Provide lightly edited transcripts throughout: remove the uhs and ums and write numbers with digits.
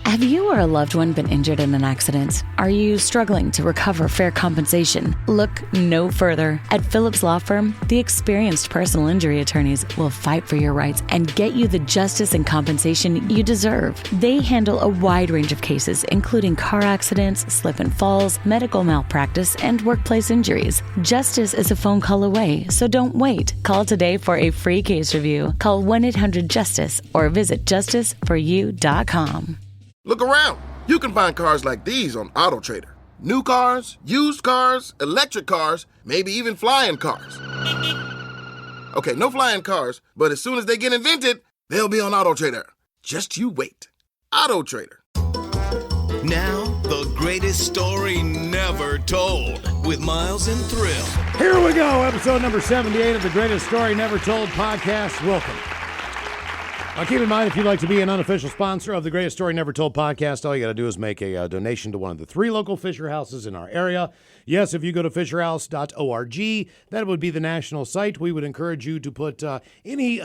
Have you or a loved one been injured in an accident? Are you struggling to recover fair compensation? Look no further. At Phillips Law Firm, the experienced personal injury attorneys will fight for your rights and get you the justice and compensation you deserve. They handle a wide range of cases, including car accidents, slip and falls, medical malpractice, and workplace injuries. Justice is a phone call away, so don't wait. Call today for a free case review. Call 1-800-JUSTICE or visit justiceforyou.com. Look around. You can find cars like these on AutoTrader. New cars, used cars, electric cars, maybe even flying cars. Okay, no flying cars, but as soon as they get invented, they'll be on AutoTrader. Just you wait. AutoTrader. Now, the greatest story never told with Miles and Thrill. Here we go, episode number 78 of the Greatest Story Never Told podcast. Welcome. Now, keep in mind, if you'd like to be an unofficial sponsor of the Greatest Story Never Told podcast, all you got to do is make a donation to one of the 3 local Fisher Houses in our area. Yes, if you go to fisherhouse.org, that would be the national site. We would encourage you to put any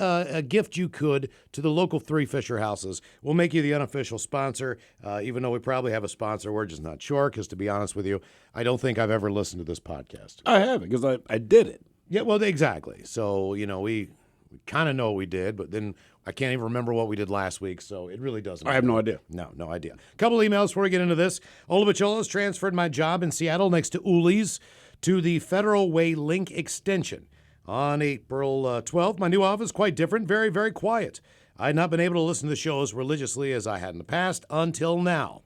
gift you could to the local 3 Fisher Houses. We'll make you the unofficial sponsor, even though we probably have a sponsor. We're just not sure, because to be honest with you, I don't think I've ever listened to this podcast. I haven't, because I did it. Yeah, well, exactly. So, you know, we kind of know what we did, but then I can't even remember what we did last week, so it really doesn't matter. I have no idea. No idea. Couple emails before we get into this. Ola Bacholas transferred my job in Seattle next to Uli's to the Federal Way Link extension. On April 12th, my new office, quite different, very, very quiet. I had not been able to listen to the show as religiously as I had in the past until now.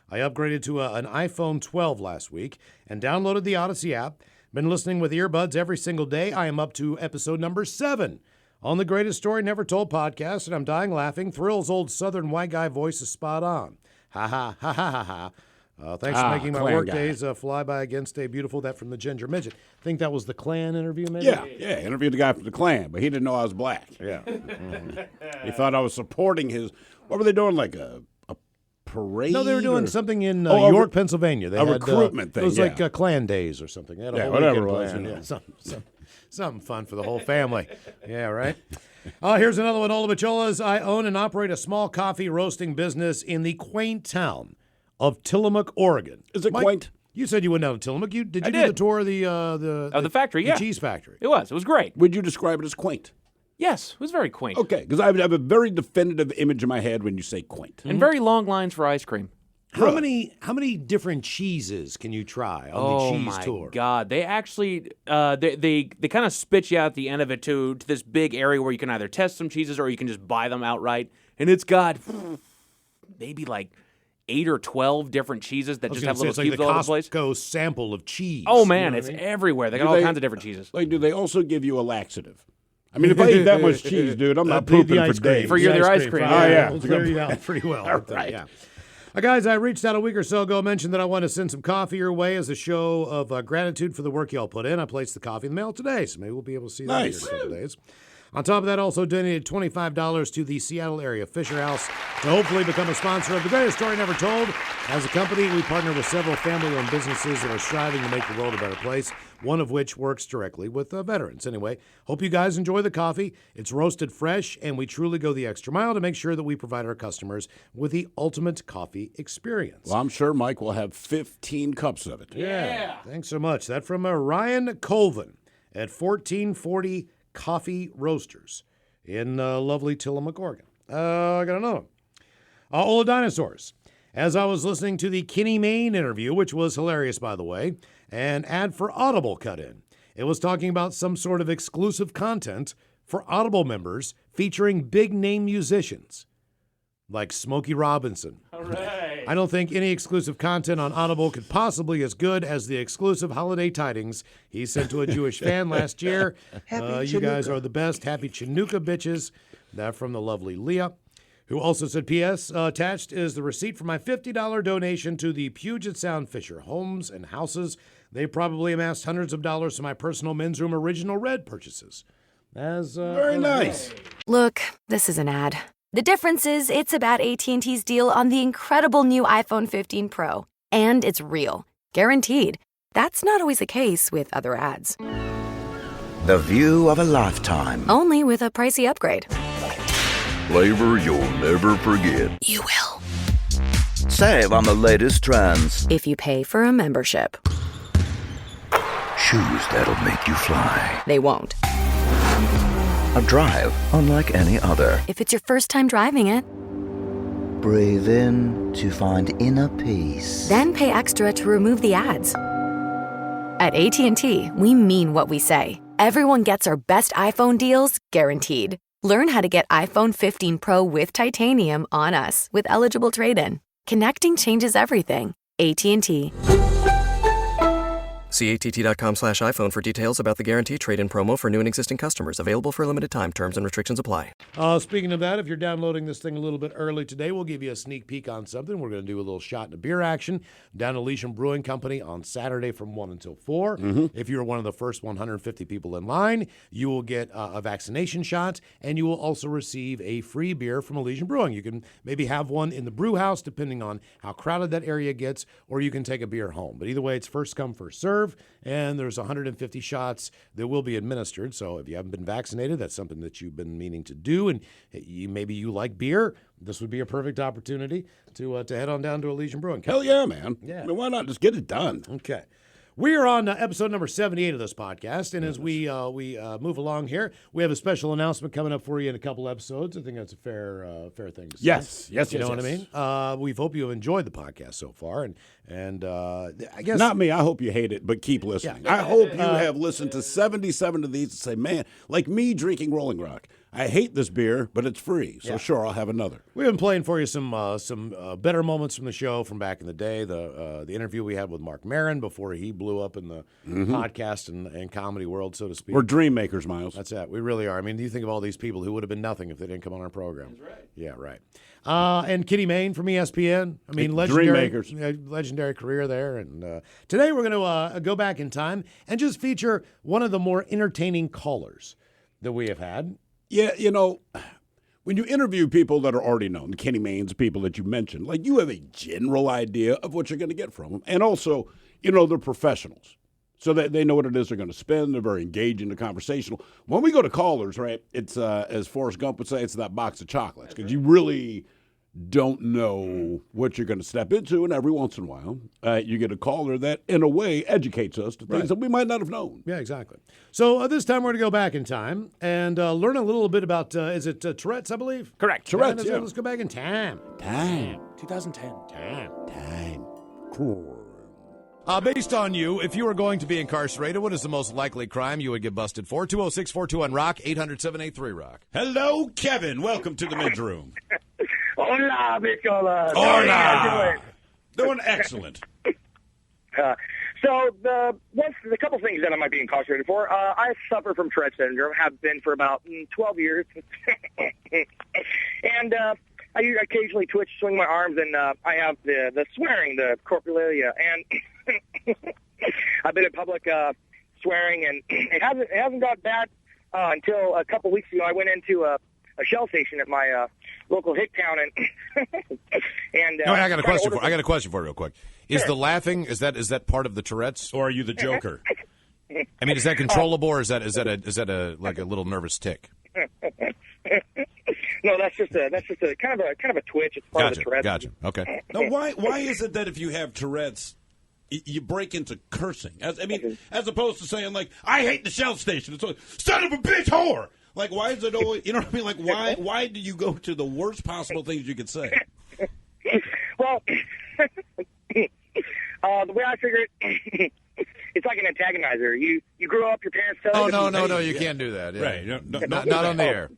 I upgraded to an iPhone 12 last week and downloaded the Odyssey app. Been listening with earbuds every single day. I am up to episode number 7. On the Greatest Story Never Told podcast, and I'm dying laughing. Thrill's old southern white guy voice is spot on. Ha ha ha ha ha ha. Thanks for making my work days fly by against a beautiful that from the Ginger Midget. I think that was the Klan interview, maybe? Yeah, interviewed the guy from the Klan, but he didn't know I was black. Yeah. Mm-hmm. He thought I was supporting his, what were they doing, like a parade? No, they were doing something in York, Pennsylvania. They had recruitment thing, It was like Klan days or something. They had a whole whatever weekend it was. plan. Something fun for the whole family. Yeah, right? Here's another one. Ola Bacholas. I own and operate a small coffee roasting business in the quaint town of Tillamook, Oregon. Is it Mike, quaint? You said you went down to Tillamook. Did you do did. the tour of the factory, the yeah. cheese factory? It was great. Would you describe it as quaint? Yes, it was very quaint. Okay, because I have a very definitive image in my head when you say quaint. And very long lines for ice cream. How many different cheeses can you try on the cheese tour? Oh my God! They actually they kind of spit you out at the end of it to this big area where you can either test some cheeses or you can just buy them outright. And it's got maybe like 8 or 12 different cheeses that just have little cubes all over the place. It's like the Costco sample of cheese. Oh man, it's everywhere. They got all kinds of different cheeses. Like, do they also give you a laxative? I mean, if I eat that much cheese, dude, I'm not pooping for days. For your ice cream. Oh, yeah. We'll clear you out pretty well. All right. Yeah. Guys, I reached out a week or so ago, mentioned that I want to send some coffee your way as a show of gratitude for the work y'all put in. I placed the coffee in the mail today, so maybe we'll be able to see that here in a couple days. On top of that, also donated $25 to the Seattle area Fisher House to hopefully become a sponsor of The Greatest Story Never Told. As a company, we partner with several family-owned businesses that are striving to make the world a better place, one of which works directly with veterans. Anyway, hope you guys enjoy the coffee. It's roasted fresh, and we truly go the extra mile to make sure that we provide our customers with the ultimate coffee experience. Well, I'm sure Mike will have 15 cups of it. Yeah. Thanks so much. That from Ryan Colvin at 1440 Coffee Roasters in lovely Tillamook, Oregon. I got another one. Ola Dinosaurs. As I was listening to the Kenny Mayne interview, which was hilarious, by the way, an ad for Audible cut in. It was talking about some sort of exclusive content for Audible members featuring big-name musicians like Smokey Robinson. All right. I don't think any exclusive content on Audible could possibly be as good as the exclusive holiday tidings he sent to a Jewish fan last year. You guys are the best. Happy Chinooka bitches. That from the lovely Leah, who also said, P.S. Attached is the receipt for my $50 donation to the Puget Sound Fisher Homes and Houses. They probably amassed hundreds of dollars to my personal men's room original red purchases. Very nice. Look, this is an ad. The difference is it's about AT&T's deal on the incredible new iPhone 15 Pro. And it's real. Guaranteed. That's not always the case with other ads. The view of a lifetime. Only with a pricey upgrade. Flavor you'll never forget. You will. Save on the latest trends. If you pay for a membership. Shoes that'll make you fly. They won't. A drive unlike any other. If it's your first time driving it. Breathe in to find inner peace. Then pay extra to remove the ads. At AT&T, we mean what we say. Everyone gets our best iPhone deals guaranteed. Learn how to get iPhone 15 Pro with titanium on us with eligible trade-in. Connecting changes everything. AT&T. See att.com/iPhone for details about the guarantee trade-in promo for new and existing customers. Available for a limited time. Terms and restrictions apply. Speaking of that, if you're downloading this thing a little bit early today, we'll give you a sneak peek on something. We're going to do a little shot and a beer action down at Elysian Brewing Company on Saturday from 1 until 4. If you're one of the first 150 people in line, you will get a vaccination shot, and you will also receive a free beer from Elysian Brewing. You can maybe have one in the brew house, depending on how crowded that area gets, or you can take a beer home. But either way, it's first come, first serve. And there's 150 shots that will be administered. So if you haven't been vaccinated, that's something that you've been meaning to do, and maybe you like beer, this would be a perfect opportunity to head on down to Elysian Brewing. Hell yeah, man. Yeah. I mean, why not just get it done? Okay. We are on episode number 78 of this podcast, and as we move along here, we have a special announcement coming up for you in a couple episodes. I think that's a fair thing to say. Yes, you know what I mean. We hope you have enjoyed the podcast so far, and I guess not me. I hope you hate it, but keep listening. Yeah. I hope you have listened to 77 of these and say, man, like me drinking Rolling Rock. I hate this beer, but it's free, so sure, I'll have another. We've been playing for you some better moments from the show from back in the day. The interview we had with Mark Maron before he blew up in the podcast and comedy world, so to speak. We're dream makers, Miles. That's it. We really are. I mean, you think of all these people who would have been nothing if they didn't come on our program. That's right. Yeah, right. And Kitty Mayne from ESPN. I mean, legendary career there. And today we're going to go back in time and just feature one of the more entertaining callers that we have had. Yeah, you know, when you interview people that are already known, the Kenny Maynes, people that you mentioned, like you have a general idea of what you're going to get from them. And also, you know, they're professionals. So that they know what it is they're going to spend. They're very engaging, they're conversational. When we go to callers, right, it's, as Forrest Gump would say, it's that box of chocolates. Because you really don't know what you're going to step into. And every once in a while, you get a caller that, in a way, educates us to things that we might not have known. Yeah, exactly. So this time we're going to go back in time and learn a little bit about, is it Tourette's, I believe? Correct. Tourette's, yeah. Let's go back in time. 2010. Time. Based on you, if you were going to be incarcerated, what is the most likely crime you would get busted for? 206-421-ROCK, 800-783-ROCK. Hello, Kevin. Welcome to the men's room. Hola, Bicola. Hola. Doing excellent. So the couple things that I might be incarcerated for. I suffer from Tourette's syndrome. Have been for about 12 years, and I occasionally twitch, swing my arms, and I have the swearing, the corpulalia, and I've been in public swearing, and it hasn't got bad until a couple weeks ago. I went into a shell station at my local hick town, and No, I got a question for you real quick. Is the laughing is that part of the Tourette's, or are you the Joker? I mean, is that controllable, or is that a like a little nervous tick? No, that's just a kind of a twitch. It's part of the Tourette's. Gotcha. Okay. Now, why is it that if you have Tourette's, you break into cursing? As opposed to saying like, "I hate the shell station." It's like, "Son of a bitch, whole." Like, why is it always? You know what I mean? Like, why do you go to the worst possible things you could say? Well, the way I figure it, it's like an antagonizer. You grow up, your parents tell you. Oh, no, you can't do that. Yeah. Right. Not on the air.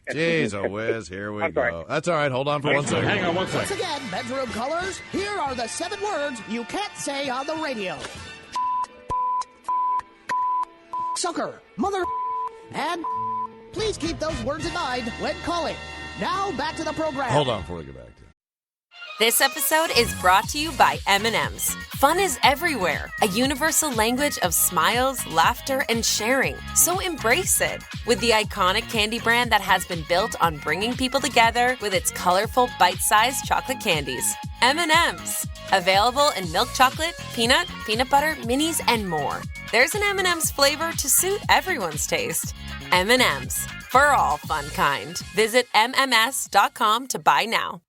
Jeez, whiz, here we go. That's all right. Hold on for 1 second. Hang on 1 second. Once again, bedroom callers, here are the 7 words you can't say on the radio. Sucker, mother, and please keep those words in mind when calling. Now, back to the program. Hold on before we get back to it. This episode is brought to you by M&M's. Fun is everywhere. A universal language of smiles, laughter, and sharing. So embrace it. With the iconic candy brand that has been built on bringing people together with its colorful, bite-sized chocolate candies. M&M's. Available in milk chocolate, peanut butter, minis, and more. There's an M&M's flavor to suit everyone's taste. M&M's. For all fun kind. Visit MMS.com to buy now.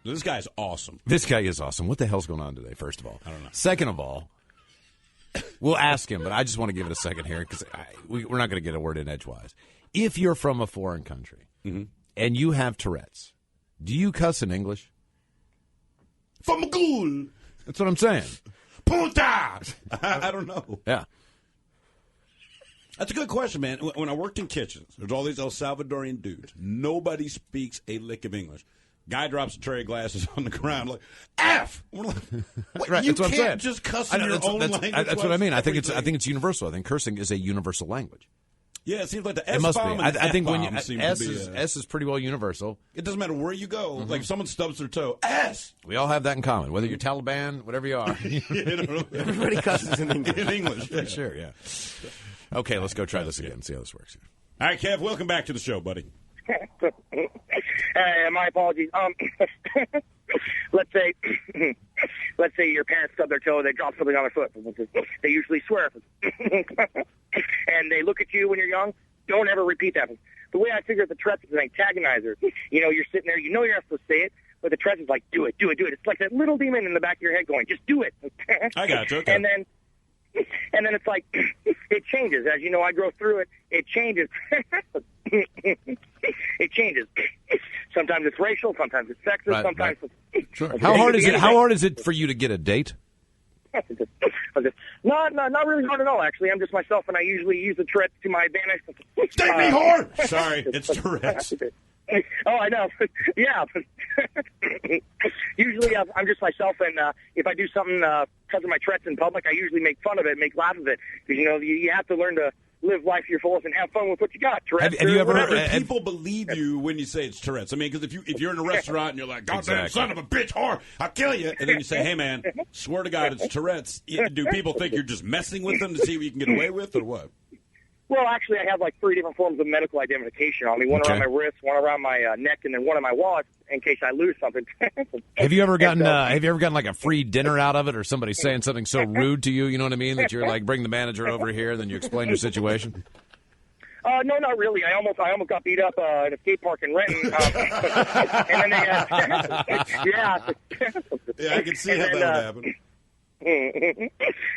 This guy's awesome. This guy is awesome. What the hell's going on today, first of all? I don't know. Second of all, we'll ask him, but I just want to give it a second here because we're not going to get a word in edgewise. If you're from a foreign country and you have Tourette's, do you cuss in English? Famagul. That's what I'm saying. Puta. I don't know. Yeah. That's a good question, man. When I worked in kitchens, there's all these El Salvadorian dudes. Nobody speaks a lick of English. Guy drops a tray of glasses on the ground like, F! We're like, what? Right, You that's what I'm saying. can't just cuss in your own language. That's what I mean. I think it's universal. I think cursing is a universal language. Yeah, it seems like the It must be. S-bomb and the I think when F-bomb seem S to be, is pretty well universal. It doesn't matter where you go. Like if someone stubs their toe, S! We all have that in common. Whether you're Taliban, whatever you are. Everybody cusses in English. In English. For sure, yeah. Okay, let's go try this again and see how this works. All right, Kev, welcome back to the show, buddy. My apologies. Let's say your parents stub their toe, they drop something on their foot. They usually swear, and they look at you when you're young. Don't ever repeat that. The way I figure out the Tourette's is an antagonizer. You know, you're sitting there, you know you're not supposed to say it, but the Tourette's is like, do it. It's like that little demon in the back of your head going, just do it. I got you. Okay. And then it's like, it changes. As you know, I grow through it. It changes. It changes. Sometimes it's racial. Sometimes it's sexist. Right, sometimes right. it's... Sure. How hard is it? How hard is it for you to get a date? Not really hard at all, actually. I'm just myself, and I usually use the Tourette's to my advantage. Take me hard! Sorry, it's Tourette's. Oh, I know. Yeah. Usually I'm just myself, and if I do something because of my Tourette's in public, I usually make fun of it, make laugh of it. Because, you know, you have to learn to live life to your fullest and have fun with what you got. Tourette's. Have you ever heard people believe you when you say it's Tourette's? I mean, because if you're in a restaurant and you're like, goddamn son of a bitch whore, I'll kill you. And then you say, hey, man, swear to God, it's Tourette's. Do people think you're just messing with them to see what you can get away with or what? Well, actually, I have like 3 different forms of medical identification on me. One around my wrist, one around my neck, and then one in my wallet in case I lose something. Have you ever gotten like a free dinner out of it, or somebody saying something so rude to you? You know what I mean? That you're like, bring the manager over here, and then you explain your situation. No, not really. I almost got beat up at a skate park in Renton. And then they yeah, I can see how that would happen. And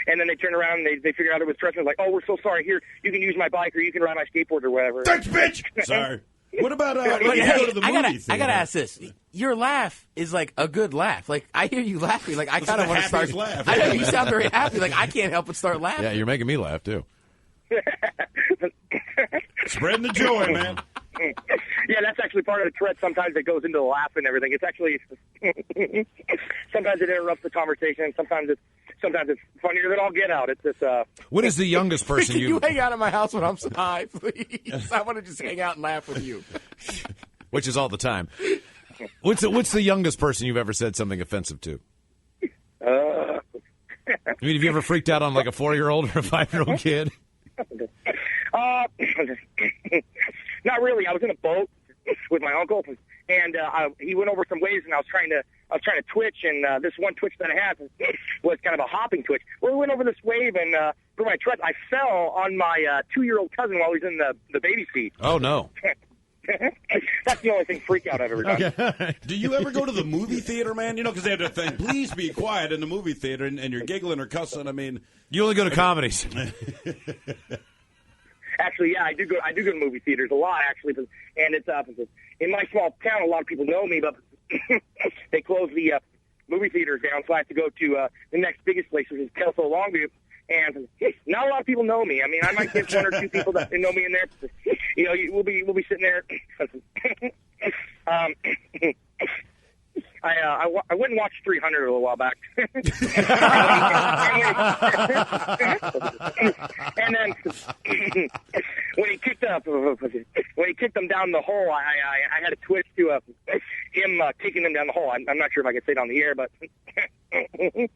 then they turn around and they figure out it was Tourette's. Like, oh, we're so sorry. Here, you can use my bike or you can ride my skateboard or whatever. Thanks, bitch. Sorry. What about when you go to the movie theater? I gotta ask this. Your laugh is like a good laugh. Like I hear you laughing. Like I kind of want to start. Laugh. I know you sound very happy. Like I can't help but start laughing. Yeah, you're making me laugh too. Spreading the joy, man. Yeah, that's actually part of the Tourette's. Sometimes it goes into the laugh and everything. It's actually sometimes it interrupts the conversation. Sometimes it's funnier than all get out. It's just. What is the youngest person Can you hang out at my house when I'm high, please? I want to just hang out and laugh with you. Which is all the time. What's the youngest person you've ever said something offensive to? I mean, have you ever freaked out on like a 4-year-old or a 5-year-old kid? Not really. I was in a boat with my uncle, and he went over some waves, and I was trying to twitch, and this one twitch that I had was kind of a hopping twitch. Well, we went over this wave, and for my Tourette's, I fell on my 2-year-old cousin while he was in the baby seat. Oh no. That's the only thing freak out I've ever done. Okay. Do you ever go to the movie theater, man? You know, because they have that thing, please be quiet in the movie theater, and you're giggling or cussing. I mean, you only go to comedies. Actually, yeah, I do go to movie theaters a lot, actually, and it's in my small town. A lot of people know me, but they close the movie theaters down, so I have to go to the next biggest place, which is Kelso Longview. And not a lot of people know me. I mean, I might get 1 or 2 people that know me in there. You know, we'll be sitting there. I went and watched 300 a little while back. And then when he kicked them down the hole, I had a twitch to him kicking them down the hole. I'm not sure if I can say it on the air, but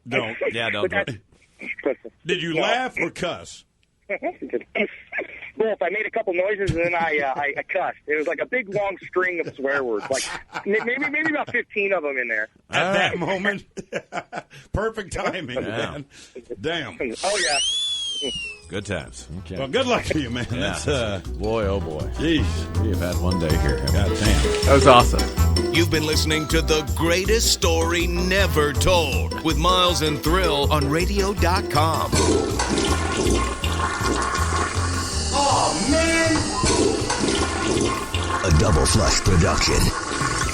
don't. Yeah, don't. Did you laugh or cuss? Both. I made a couple noises and then I cussed. It was like a big long string of swear words, like maybe about 15 of them in there. At that moment, perfect timing, man. Damn. Oh yeah. Good times. Okay. Well, good luck to you, man. Yeah. That's boy, oh boy. Jeez, we have had one day here. God damn. That was awesome. You've been listening to The Greatest Story Never Told with Miles and Thrill on radio.com. Oh, man! A Double Flush production.